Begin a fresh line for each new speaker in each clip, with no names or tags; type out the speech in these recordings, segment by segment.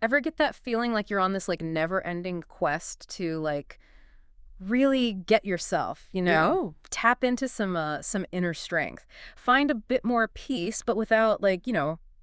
Ever get that feeling like you're on this like never-ending quest to like really get yourself,
Yeah.
tap into some inner strength. Find a bit more peace, but without like,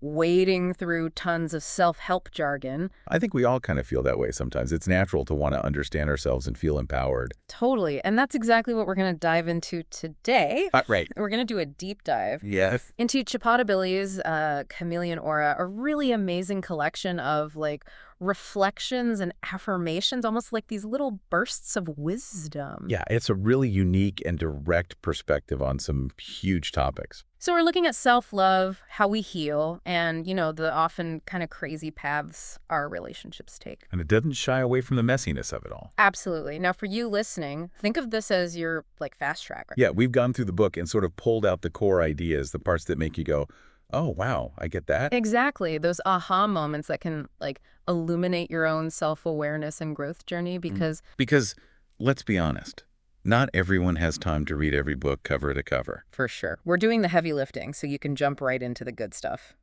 wading through tons of self-help jargon.
I think we all kind of feel that way sometimes. It's natural to want to understand ourselves and feel empowered.
Totally. And that's exactly what we're going to dive into today.
Right.
We're going to do a deep dive
Yes.
into Chapada Billy's Chameleon Aura, a really amazing collection of like reflections and affirmations, almost like these little bursts of wisdom.
Yeah, it's a really unique and direct perspective on some huge topics.
So we're looking at self-love, how we heal, and, the often kind of crazy paths our relationships take.
And it doesn't shy away from the messiness of it all.
Absolutely. Now, for you listening, think of this as your like fast track.
Yeah, we've gone through the book and sort of pulled out the core ideas, the parts that make you go, oh, wow, I get that.
Exactly. Those aha moments that can like illuminate your own self-awareness and growth journey
Because, let's be honest, not everyone has time to read every book cover to cover.
for sure, we're doing the heavy lifting so you can jump right into the good stuff.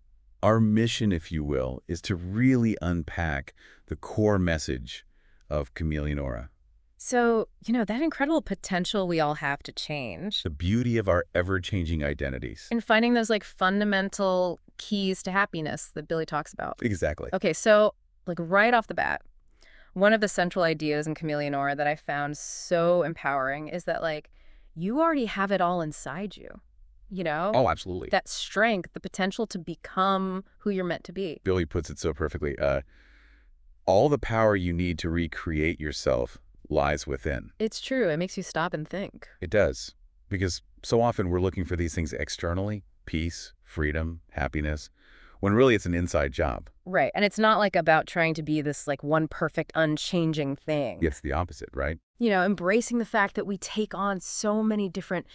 Our mission, if you will, is to really unpack the core message of Chameleon Aura,
So, that incredible potential we all have to change
the beauty of our ever-changing identities.
and finding those like fundamental keys to happiness that Billy talks about.
Exactly.
Okay, so like right off the bat, one of the central ideas in Chameleon Aura that I found so empowering is that like you already have it all inside you, you know?
Oh, absolutely.
That strength, the potential to become who you're meant to be.
Billy puts it so perfectly. All the power you need to recreate yourself lies within.
It's true. It makes you stop and think.
It does. Because so often we're looking for these things externally, peace, freedom, happiness, when really it's an inside job.
Right. And it's not like about trying to be this like one perfect, unchanging thing.
It's the opposite, right?
Embracing the fact that we take on so many different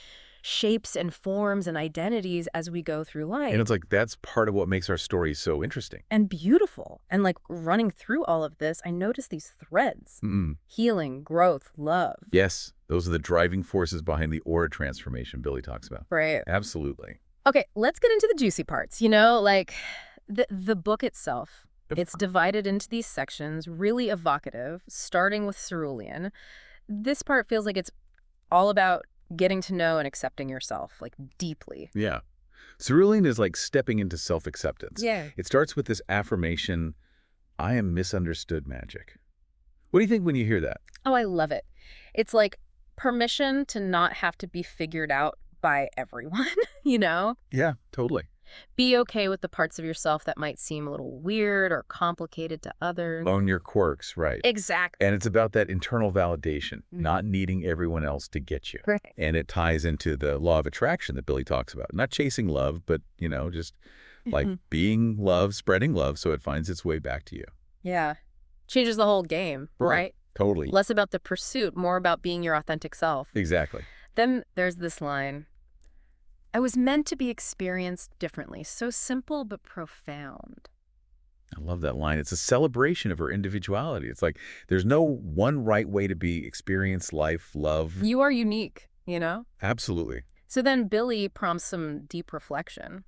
shapes and forms and identities as we go through life.
And it's like that's part of what makes our story so interesting.
And beautiful. And like running through all of this, I noticed these threads. Healing, growth, love.
Yes, those are the driving forces behind the aura transformation Billy talks about.
Right.
Absolutely.
Okay, let's get into the juicy parts. Like the book itself.
Yep.
It's divided into these sections, really evocative, starting with cerulean. This part feels like it's all about getting to know and accepting yourself, like deeply.
Yeah. Cerulean is like stepping into self-acceptance.
Yeah.
It starts with this affirmation, I am misunderstood magic. What do you think when you hear that?
Oh, I love it. It's like permission to not have to be figured out by everyone,
Yeah, totally.
Be okay with the parts of yourself that might seem a little weird or complicated to others.
Own your quirks, right.
Exactly.
And it's about that internal validation, not needing everyone else to get you.
Right.
And it ties into the law of attraction that Billy talks about. Not chasing love, but, just like being love, spreading love so it finds its way back to you.
Yeah. Changes the whole game, right?
Totally.
Less about the pursuit, more about being your authentic self.
Exactly.
Then there's this line. I was meant to be experienced differently. So simple but profound.
I love that line. It's a celebration of her individuality. It's like there's no one right way to be experience life, love.
You are unique,
Absolutely.
So then Billy prompts some deep reflection.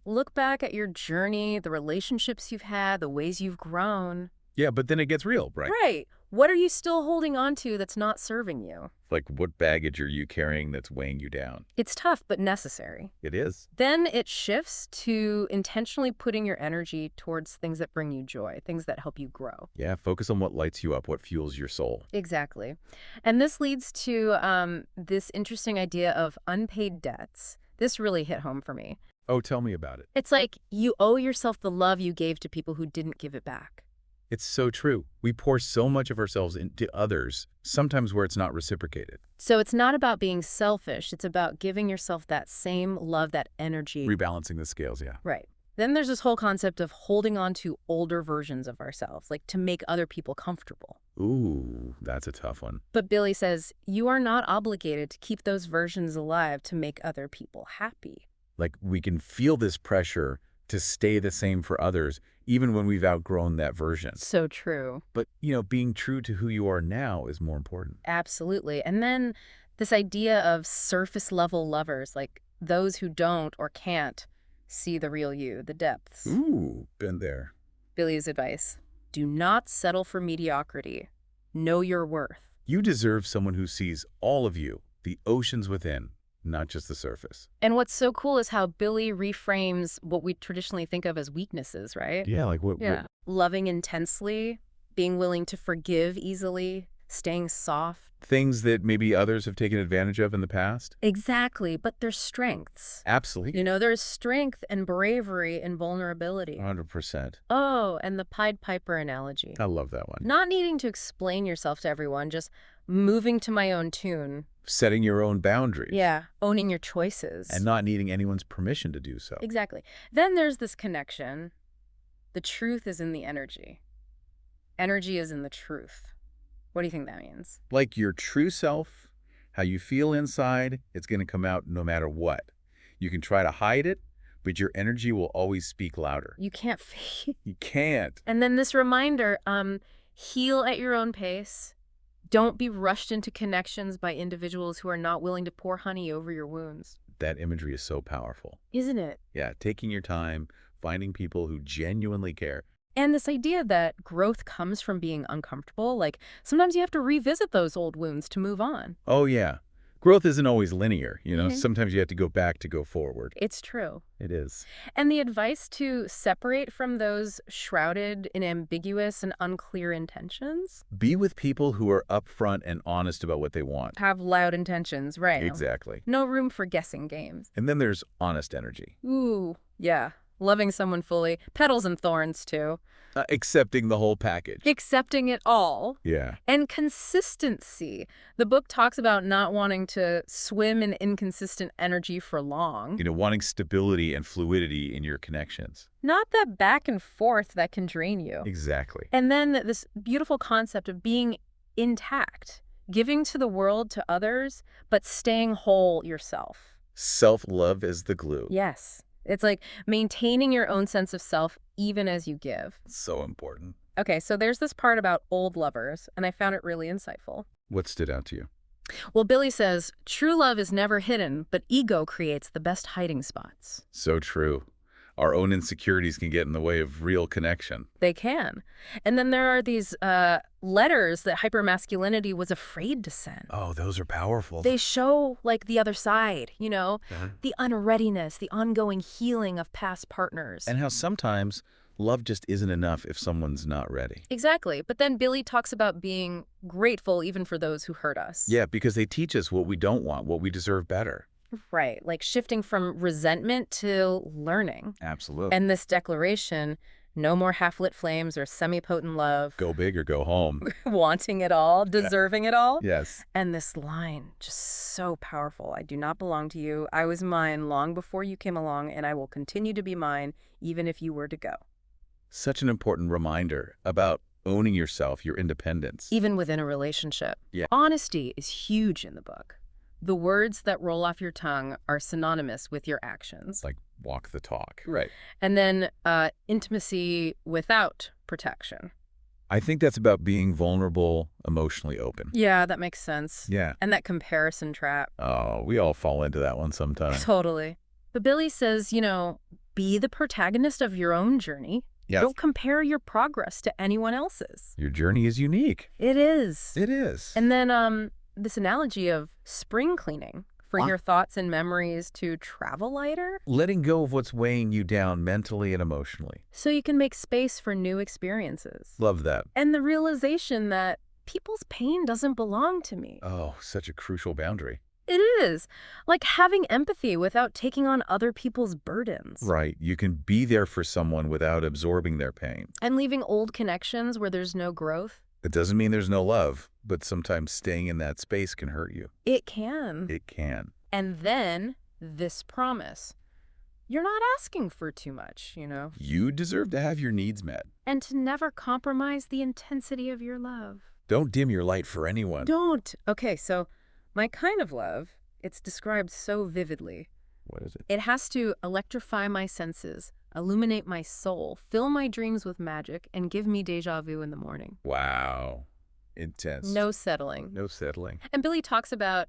Look back at your journey, the relationships you've had, the ways you've grown.
Yeah, but then it gets real, right?
Right. What are you still holding on to that's not serving you?
Like what baggage are you carrying that's weighing you down?
It's tough, but necessary.
It is.
Then it shifts to intentionally putting your energy towards things that bring you joy, things that help you grow.
Yeah, focus on what lights you up, what fuels your soul.
Exactly. And this leads to this interesting idea of unpaid debts. This really hit home for me.
Oh, tell me about it.
It's like you owe yourself the love you gave to people who didn't give it back.
It's so true. We pour so much of ourselves into others, sometimes where it's not reciprocated.
So it's not about being selfish. It's about giving yourself that same love, that energy.
Rebalancing the scales, yeah.
Right. Then there's this whole concept of holding on to older versions of ourselves, like to make other people comfortable.
Ooh, that's a tough one.
But Billy says, you are not obligated to keep those versions alive to make other people happy.
Like we can feel this pressure to stay the same for others, even when we've outgrown that version.
So true.
But, being true to who you are now is more important.
Absolutely. And then this idea of surface level lovers, like those who don't or can't see the real you, the depths.
Ooh, been there.
Billy's advice. Do not settle for mediocrity. Know your worth.
You deserve someone who sees all of you, the oceans within, not just the surface.
And what's so cool is how Billy reframes what we traditionally think of as weaknesses, right?
Yeah, like what?
Yeah. Loving intensely, being willing to forgive easily, staying soft.
Things that maybe others have taken advantage of in the past?
Exactly, but they're strengths.
Absolutely.
There's strength and bravery and vulnerability.
100%.
Oh, and the Pied Piper analogy.
I love that one.
Not needing to explain yourself to everyone, just moving to my own tune.
Setting your own boundaries.
Yeah, owning your choices.
And not needing anyone's permission to do so.
Exactly. Then there's this connection. The truth is in the energy. Energy is in the truth. What do you think that means?
Like your true self, how you feel inside, it's going to come out no matter what. You can try to hide it, but your energy will always speak louder.
You can't fake.
You can't.
And then this reminder, heal at your own pace. Don't be rushed into connections by individuals who are not willing to pour honey over your wounds.
That imagery is so powerful.
Isn't it?
Yeah, taking your time, finding people who genuinely care.
And this idea that growth comes from being uncomfortable, like sometimes you have to revisit those old wounds to move on.
Oh, yeah. Growth isn't always linear,
Mhm.
Sometimes you have to go back to go forward.
It's true.
It is.
And the advice to separate from those shrouded in ambiguous and unclear intentions?
Be with people who are upfront and honest about what they want.
Have loud intentions, right?
Exactly.
No room for guessing games.
And then there's honest energy.
Ooh, yeah. Loving someone fully. Petals and thorns, too.
Accepting the whole package.
Accepting it all.
Yeah.
And consistency. The book talks about not wanting to swim in inconsistent energy for long.
Wanting stability and fluidity in your connections.
Not that back and forth that can drain you.
Exactly.
And then this beautiful concept of being intact, giving to the world, to others, but staying whole yourself.
Self-love is the glue.
Yes. It's like maintaining your own sense of self even as you give.
So important.
Okay, so there's this part about old lovers, and I found it really insightful.
What stood out to you?
Well, Billy says, true love is never hidden, but ego creates the best hiding spots.
So true. Our own insecurities can get in the way of real connection.
They can. And then there are these letters that hypermasculinity was afraid to send.
Oh, those are powerful.
They show, like, the other side, the unreadiness, the ongoing healing of past partners.
And how sometimes love just isn't enough if someone's not ready.
Exactly. But then Billy talks about being grateful even for those who hurt us.
Yeah, because they teach us what we don't want, what we deserve better.
Right, like shifting from resentment to learning.
Absolutely.
And this declaration, no more half-lit flames or semi-potent love.
Go big or go home.
Wanting it all, deserving it all.
Yes.
And this line, just so powerful. I do not belong to you. I was mine long before you came along, and I will continue to be mine even if you were to go.
Such an important reminder about owning yourself, your independence.
Even within a relationship.
Yeah.
Honesty is huge in the book. The words that roll off your tongue are synonymous with your actions.
Like walk the talk. Right.
And then intimacy without protection.
I think that's about being vulnerable, emotionally open.
Yeah, that makes sense.
Yeah.
And that comparison trap.
Oh, we all fall into that one sometimes.
Totally. But Billy says, be the protagonist of your own journey.
Yes.
Don't compare your progress to anyone else's.
Your journey is unique.
It is.
It is.
And then this analogy of spring cleaning for your thoughts and memories to travel lighter.
Letting go of what's weighing you down mentally and emotionally.
So you can make space for new experiences.
Love that.
And the realization that people's pain doesn't belong to me.
Oh, such a crucial boundary.
It is. Like having empathy without taking on other people's burdens.
Right. You can be there for someone without absorbing their pain.
And leaving old connections where there's no growth.
It doesn't mean there's no love, but sometimes staying in that space can hurt you.
It can.
It can.
And then this promise. You're not asking for too much,
You deserve to have your needs met.
And to never compromise the intensity of your love.
Don't dim your light for anyone.
Don't. Okay, so my kind of love, it's described so vividly.
What is it?
It has to electrify my senses, illuminate my soul, fill my dreams with magic, and give me deja vu in the morning.
Wow. Intense.
No settling.
No settling.
And Billy talks about,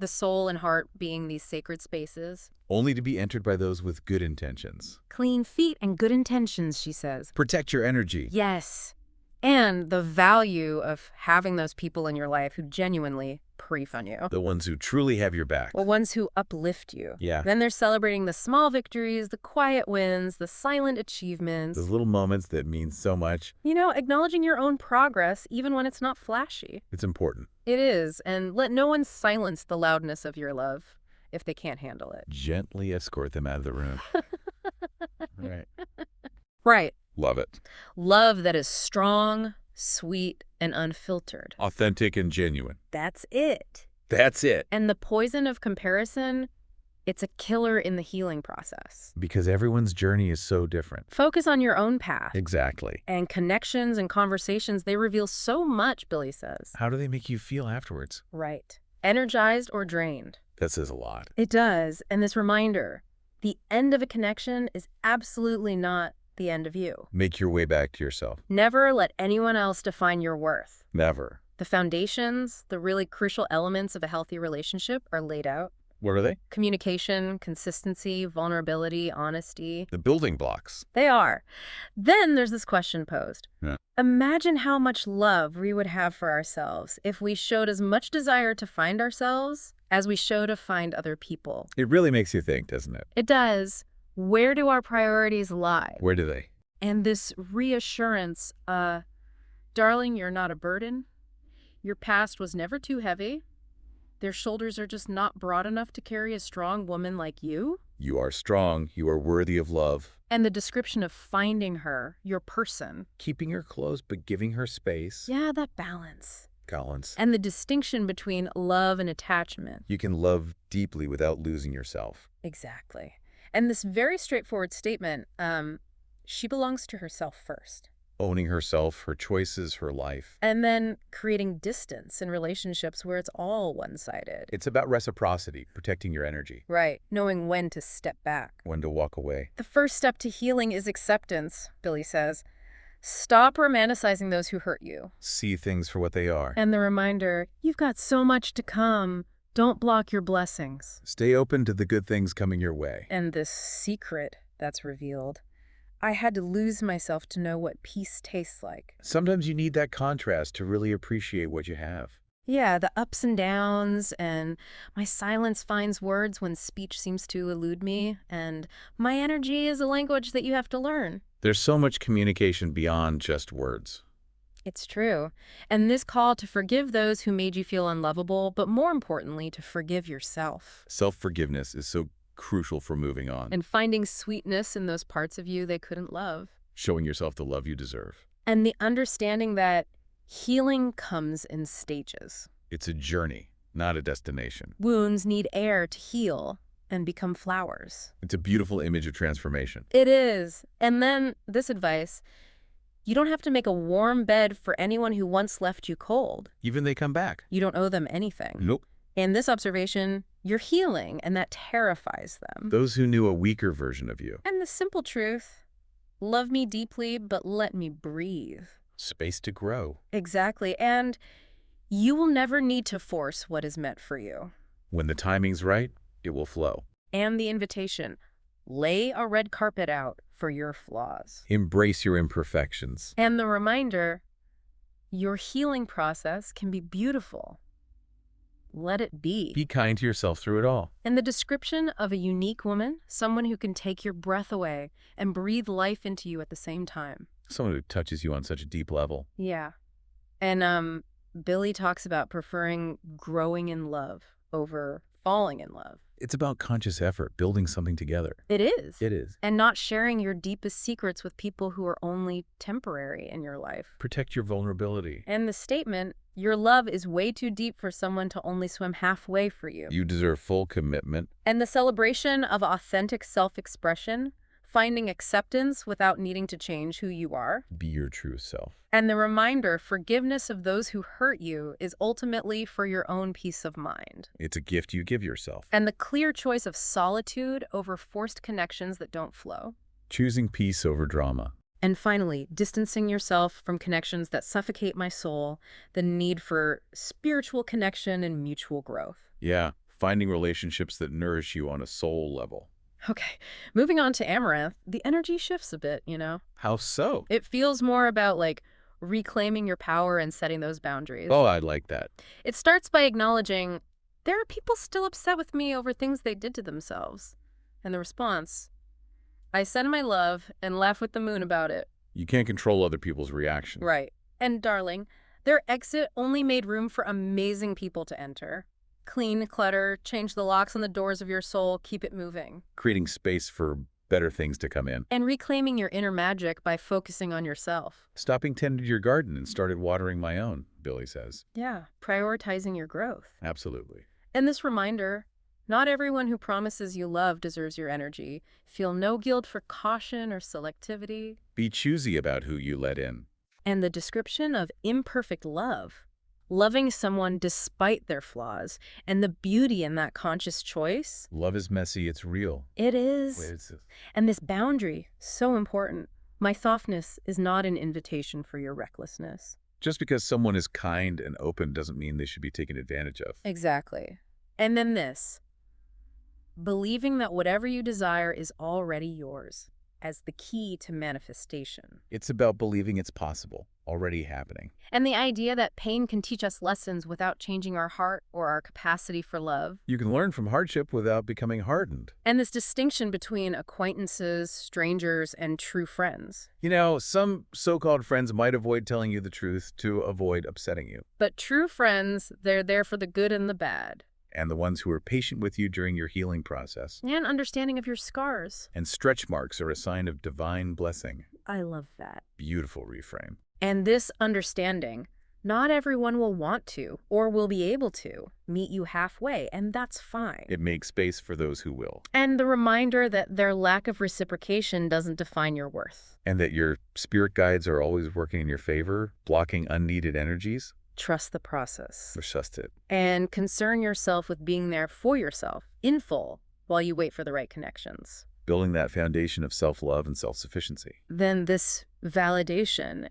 The soul and heart being these sacred spaces.
Only to be entered by those with good intentions.
Clean feet and good intentions, she says.
Protect your energy.
Yes. And the value of having those people in your life who genuinely pre-f on you.
The ones who truly have your back.
The ones who uplift you.
Yeah.
Then they're celebrating the small victories, the quiet wins, the silent achievements.
Those little moments that mean so much.
You know, acknowledging your own progress even when it's not flashy.
It's important.
It is. And let no one silence the loudness of your love if they can't handle it.
Gently escort them out of the room. Right.
Right.
Love it.
Love that is strong, sweet, and unfiltered.
Authentic and genuine.
That's it.
That's it.
And the poison of comparison, it's a killer in the healing process.
Because everyone's journey is so different.
Focus on your own path.
Exactly.
And connections and conversations, they reveal so much, Billy says.
How do they make you feel afterwards?
Right. Energized or drained.
That says a lot.
It does. And this reminder, the end of a connection is absolutely not the end of you.
Make your way back to yourself.
Never let anyone else define your worth.
Never.
The foundations, the really crucial elements of a healthy relationship are laid out.
What are they?
Communication, consistency, vulnerability, honesty.
The building blocks.
They are. Then there's this question posed.
Yeah.
Imagine how much love we would have for ourselves if we showed as much desire to find ourselves as we show to find other people.
It really makes you think, doesn't it?
It does. Where do our priorities lie?
Where do they?
And this reassurance, darling, you're not a burden. Your past was never too heavy. Their shoulders are just not broad enough to carry a strong woman like you.
You are strong. You are worthy of love.
And the description of finding her, your person.
Keeping her close, but giving her space.
Yeah, that balance.
Balance.
And the distinction between love and attachment.
You can love deeply without losing yourself.
Exactly. And this very straightforward statement, she belongs to herself first.
Owning herself, her choices, her life.
And then creating distance in relationships where it's all one-sided.
It's about reciprocity, protecting your energy.
Right. Knowing when to step back.
When to walk away.
The first step to healing is acceptance, Billy says. Stop romanticizing those who hurt you.
See things for what they are.
And the reminder, you've got so much to come. Don't block your blessings.
Stay open to the good things coming your way.
And this secret that's revealed. I had to lose myself to know what peace tastes like.
Sometimes you need that contrast to really appreciate what you have.
Yeah, the ups and downs, and my silence finds words when speech seems to elude me, and my energy is a language that you have to learn.
There's so much communication beyond just words.
It's true. And this call to forgive those who made you feel unlovable, but more importantly, to forgive yourself.
Self-forgiveness is so crucial for moving on.
And finding sweetness in those parts of you they couldn't love.
Showing yourself the love you deserve.
And the understanding that healing comes in stages.
It's a journey, not a destination.
Wounds need air to heal and become flowers.
It's a beautiful image of transformation.
It is. And then this advice, you don't have to make a warm bed for anyone who once left you cold.
Even they come back.
You don't owe them anything.
Nope.
In this observation, you're healing, and that terrifies them.
Those who knew a weaker version of you.
And the simple truth, love me deeply, but let me breathe.
Space to grow.
Exactly. And you will never need to force what is meant for you.
When the timing's right, it will flow.
And the invitation, lay a red carpet out for your flaws.
Embrace your imperfections.
And the reminder, your healing process can be beautiful. Let it be.
Be kind to yourself through it all.
And the description of a unique woman, someone who can take your breath away and breathe life into you at the same time.
Someone who touches you on such a deep level.
Yeah. And Billy talks about preferring growing in love over falling in love.
It's about conscious effort, building something together.
It is.
It is.
And not sharing your deepest secrets with people who are only temporary in your life.
Protect your vulnerability.
And the statement, your love is way too deep for someone to only swim halfway for you.
You deserve full commitment.
And the celebration of authentic self-expression, finding acceptance without needing to change who you are.
Be your true self.
And the reminder, forgiveness of those who hurt you is ultimately for your own peace of mind.
It's a gift you give yourself.
And the clear choice of solitude over forced connections that don't flow.
Choosing peace over drama.
And finally, distancing yourself from connections that suffocate my soul, the need for spiritual connection and mutual growth.
Yeah, Finding relationships that nourish you on a soul level.
Okay, moving on to Amaranth, the energy shifts a bit, you know?
How so?
It feels more about, like, reclaiming your power and setting those boundaries.
Oh, I like that.
It starts by acknowledging, there are people still upset with me over things they did to themselves. And the response, I send my love and laugh with the moon about it.
You can't control other people's reactions.
Right. And darling, their exit only made room for amazing people to enter. Clean clutter, change the locks on the doors of your soul, keep it moving.
Creating space for better things to come in.
And reclaiming your inner magic by focusing on yourself.
Stopping tending your garden and started watering my own, Billy says.
Yeah, prioritizing your growth.
Absolutely.
And this reminder, not everyone who promises you love deserves your energy. Feel no guilt for caution or selectivity.
Be choosy about who you let in.
And the description of imperfect love, loving someone despite their flaws, and the beauty in that conscious choice.
Love is messy, it's real.
It is.
Wait, it's
And this boundary, so important. My softness is not an invitation for your recklessness.
just because someone is kind and open doesn't mean they should be taken advantage of.
Exactly. And then this, believing that whatever you desire is already yours as the key to manifestation.
It's about believing it's possible, already happening.
And the idea that pain can teach us lessons without changing our heart or our capacity for love.
You can learn from hardship without becoming hardened.
And this distinction between acquaintances, strangers, and true friends.
You know, some so-called friends might avoid telling you the truth to avoid upsetting you.
But true friends, they're there for the good and the bad.
And the ones who are patient with you during your healing process.
And understanding of your scars.
And stretch marks are a sign of divine blessing.
I love that.
Beautiful reframe.
And this understanding, not everyone will want to or will be able to meet you halfway, and that's fine.
It makes space for those who will.
And the reminder that their lack of reciprocation doesn't define your worth.
And that your spirit guides are always working in your favor, blocking unneeded energies.
Trust the process.
Trust it.
And concern yourself with being there for yourself, in full, while you wait for the right connections.
Building that foundation of self-love and self-sufficiency.
Then this validation.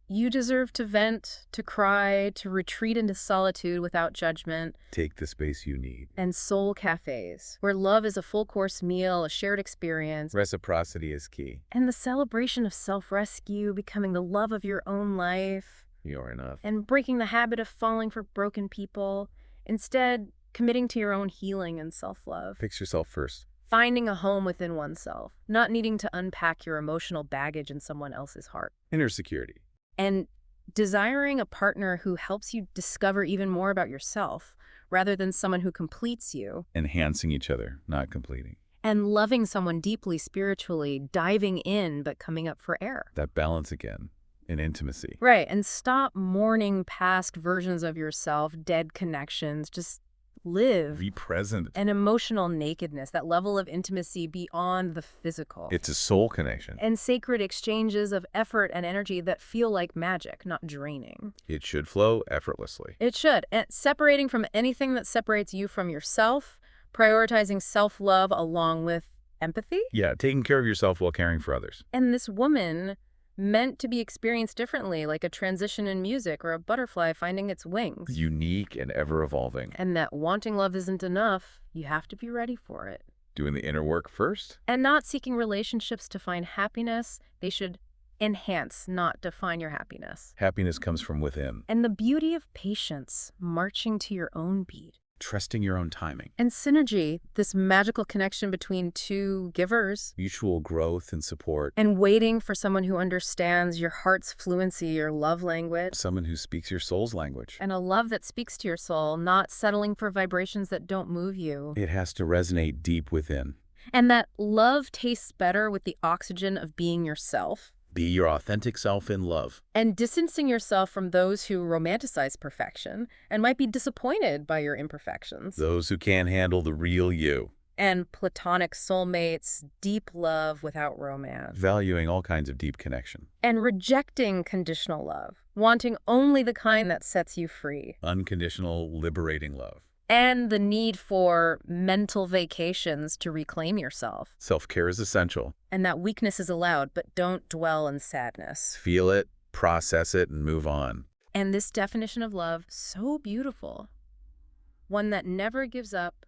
You deserve to vent, to cry, to retreat into solitude without judgment.
Take the space you need.
And soul cafes, where love is a full-course meal, a shared experience.
Reciprocity is key.
And the celebration of self-rescue, becoming the love of your own life.
You're enough.
And breaking the habit of falling for broken people. Instead, committing to your own healing and self-love.
Fix yourself first.
Finding a home within oneself, not needing to unpack your emotional baggage in someone else's heart.
Inner security.
And desiring a partner who helps you discover even more about yourself, rather than someone who completes you.
Enhancing each other, not completing.
And loving someone deeply spiritually, diving in but coming up for air.
That balance again. In intimacy.
Right, and stop mourning past versions of yourself, dead connections. Just live.
Be present.
An emotional nakedness, that level of intimacy beyond the physical.
It's a soul connection.
And sacred exchanges of effort and energy that feel like magic, not draining.
It should flow effortlessly.
It should. And separating from anything that separates you from yourself, prioritizing self-love along with empathy.
Yeah, taking care of yourself while caring for others.
And this woman meant to be experienced differently, like a transition in music or a butterfly finding its wings.
Unique and ever-evolving.
And that wanting love isn't enough. You have to be ready for it.
Doing the inner work first.
And not seeking relationships to find happiness. They should enhance, not define your happiness.
Happiness comes from within.
And the beauty of patience, marching to your own beat.
Trusting your own timing.
And synergy, this magical connection between two givers.
Mutual growth and support.
And waiting for someone who understands your heart's fluency, your love language.
Someone who speaks your soul's language.
And a love that speaks to your soul, not settling for vibrations that don't move you.
It has to resonate deep within.
And that love tastes better with the oxygen of being yourself.
Be your authentic self in love.
And distancing yourself from those who romanticize perfection and might be disappointed by your imperfections.
Those who can't handle the real you.
And platonic soulmates, deep love without romance.
Valuing all kinds of deep connection.
And rejecting conditional love, wanting only the kind that sets you free.
Unconditional, liberating love.
And the need for mental vacations to reclaim yourself.
Self-care is essential.
And that weakness is allowed, but don't dwell in sadness.
Feel it, process it, and move on.
And this definition of love, so beautiful. One that never gives up,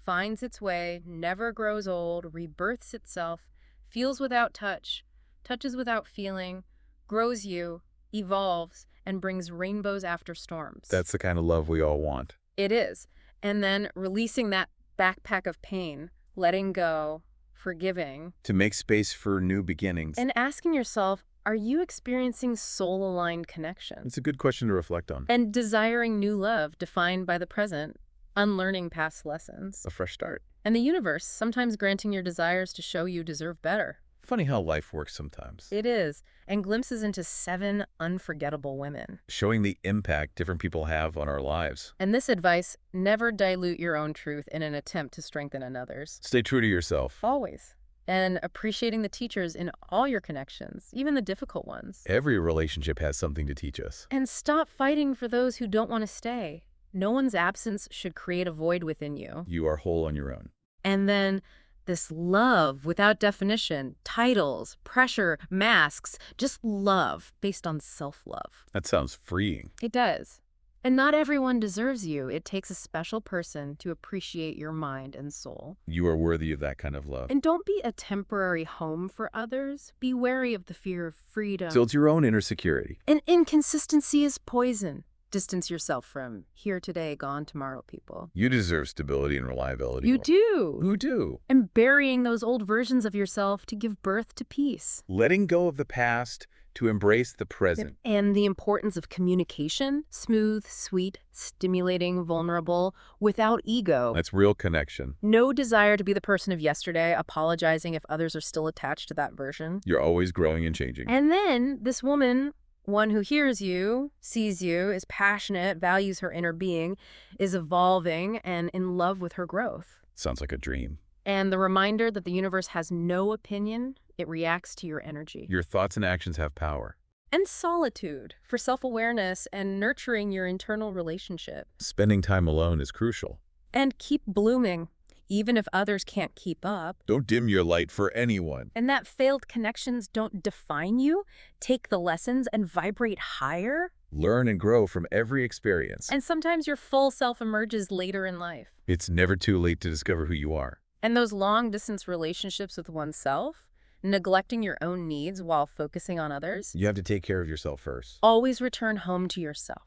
finds its way, never grows old, rebirths itself, feels without touch, touches without feeling, grows you, evolves, and brings rainbows after storms.
That's the kind of love we all want.
It is. And then releasing that backpack of pain, letting go, forgiving,
To make space for new beginnings.
and asking yourself, are you experiencing soul-aligned connection?
It's a good question to reflect on.
And desiring new love defined by the present, unlearning past lessons.
A fresh start.
And the universe, sometimes granting your desires to show you deserve better.
Funny how life works sometimes.
It is. And glimpses into 7 unforgettable women.
Showing the impact different people have on our lives.
And this advice, never dilute your own truth in an attempt to strengthen another's.
Stay true to yourself.
Always. And appreciating the teachers in all your connections, even the difficult ones.
Every relationship has something to teach us.
And stop fighting for those who don't want to stay. No one's absence should create a void within you.
You are whole on your own.
And then this love without definition, titles, pressure, masks, just love based on self-love.
That sounds freeing.
It does. And not everyone deserves you. It takes a special person to appreciate your mind and soul.
You are worthy of that kind of love.
And don't be a temporary home for others. Be wary of the fear of freedom.
So it's your own inner security.
And inconsistency is poison. Distance yourself from here today, gone tomorrow people.
You deserve stability and reliability.
You do.
Who do?
And burying those old versions of yourself to give birth to peace.
Letting go of the past to embrace the present.
And the importance of communication, smooth, sweet, stimulating, vulnerable, without ego.
That's real connection.
No desire to be the person of yesterday, apologizing if others are still attached to that version.
You're always growing and changing.
And then this woman, one who hears you, sees you, is passionate, values her inner being, is evolving and in love with her growth.
Sounds like a dream.
And the reminder that the universe has no opinion, it reacts to your energy.
Your thoughts and actions have power.
And solitude for self-awareness and nurturing your internal relationship.
Spending time alone is crucial.
And keep blooming, even if others can't keep up.
Don't dim your light for anyone.
And that failed connections don't define you. Take the lessons and vibrate higher.
Learn and grow from every experience.
And sometimes your full self emerges later in life.
It's never too late to discover who you are.
And those long-distance relationships with oneself, neglecting your own needs while focusing on others.
You have to take care of yourself first.
Always return home to yourself.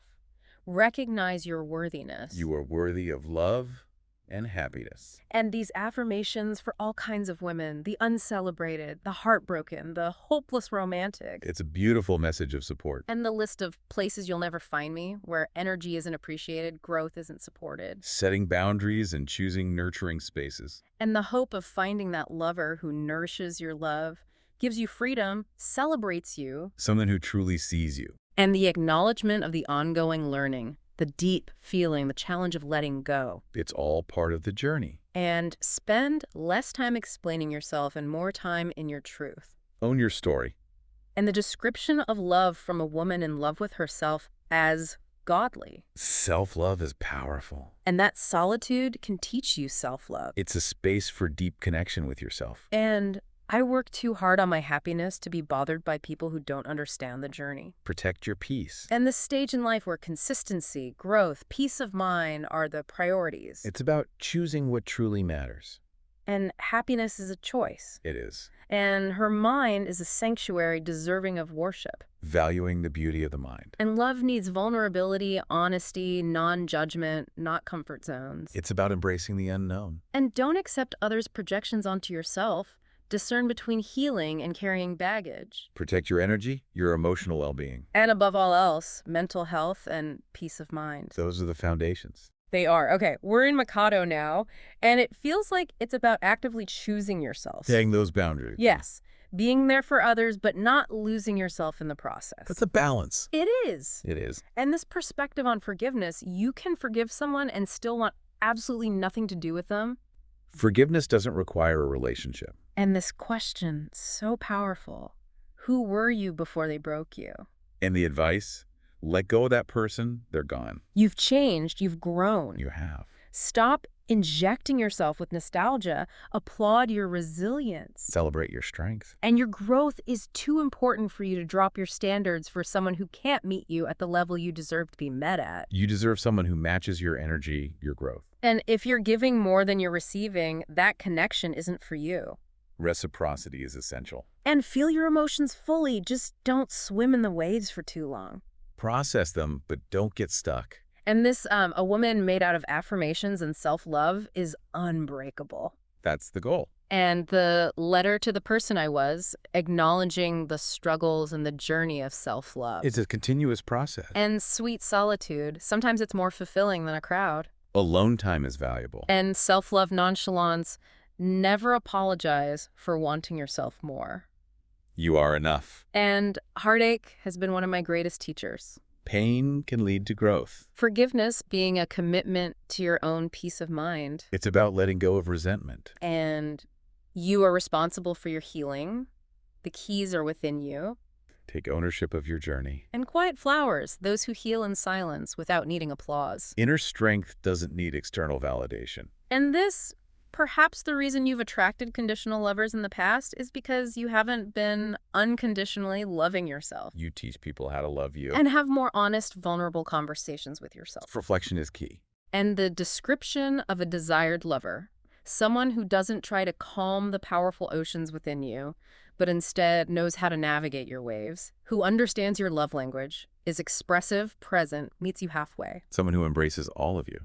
Recognize your worthiness.
You are worthy of love and happiness.
And these affirmations for all kinds of women, the uncelebrated, the heartbroken, the hopeless romantic.
It's a beautiful message of support.
And the list of places you'll never find me, where energy isn't appreciated, growth isn't supported.
Setting boundaries and choosing nurturing spaces.
And the hope of finding that lover who nourishes your love, gives you freedom, celebrates you.
Someone who truly sees you.
And the acknowledgement of the ongoing learning, the deep feeling, the challenge of letting go.
It's all part of the journey.
And spend less time explaining yourself and more time in your truth.
Own your story.
And the description of love from a woman in love with herself as godly.
Self-love is powerful.
And that solitude can teach you self-love.
It's a space for deep connection with yourself.
And I work too hard on my happiness to be bothered by people who don't understand the journey.
Protect your peace.
And this stage in life where consistency, growth, peace of mind are the priorities.
It's about choosing what truly matters.
And happiness is a choice.
It is.
And her mind is a sanctuary deserving of worship.
Valuing the beauty of the mind.
And love needs vulnerability, honesty, non-judgment, not comfort zones.
It's about embracing the unknown.
And don't accept others' projections onto yourself. Discern between healing and carrying baggage.
Protect your energy, your emotional well-being.
And above all else, mental health and peace of mind.
Those are the foundations.
They are. Okay, we're in Mikado now, and it feels like it's about actively choosing yourself.
Setting those boundaries.
Yes, being there for others, but not losing yourself in the process.
That's a balance.
It is.
It is.
And this perspective on forgiveness, you can forgive someone and still want absolutely nothing to do with them.
Forgiveness doesn't require a relationship.
And this question, so powerful. Who were you before they broke you?
And the advice? Let go of that person, they're gone.
You've changed, you've grown.
You have.
Stop injecting yourself with nostalgia, applaud your resilience.
Celebrate your strength.
And your growth is too important for you to drop your standards for someone who can't meet you at the level you deserve to be met at.
You deserve someone who matches your energy, your growth.
And if you're giving more than you're receiving, that connection isn't for you.
Reciprocity is essential.
And feel your emotions fully. Just don't swim in the waves for too long.
Process them, but don't get stuck.
And this, a woman made out of affirmations and self-love is unbreakable.
That's the goal.
And the letter to the person I was, acknowledging the struggles and the journey of self-love.
It's a continuous process.
And sweet solitude. Sometimes it's more fulfilling than a crowd.
Alone time is valuable.
And self-love nonchalance. Never apologize for wanting yourself more.
You are enough.
And heartache has been one of my greatest teachers.
Pain can lead to growth.
Forgiveness being a commitment to your own peace of mind.
It's about letting go of resentment.
And you are responsible for your healing. The keys are within you.
Take ownership of your journey.
And quiet flowers, those who heal in silence without needing applause.
Inner strength doesn't need external validation.
And this, perhaps the reason you've attracted conditional lovers in the past is because you haven't been unconditionally loving yourself.
You teach people how to love you.
And have more honest, vulnerable conversations with yourself.
Reflection is key.
And the description of a desired lover, someone who doesn't try to calm the powerful oceans within you, but instead knows how to navigate your waves, who understands your love language, is expressive, present, meets you halfway.
Someone who embraces all of you.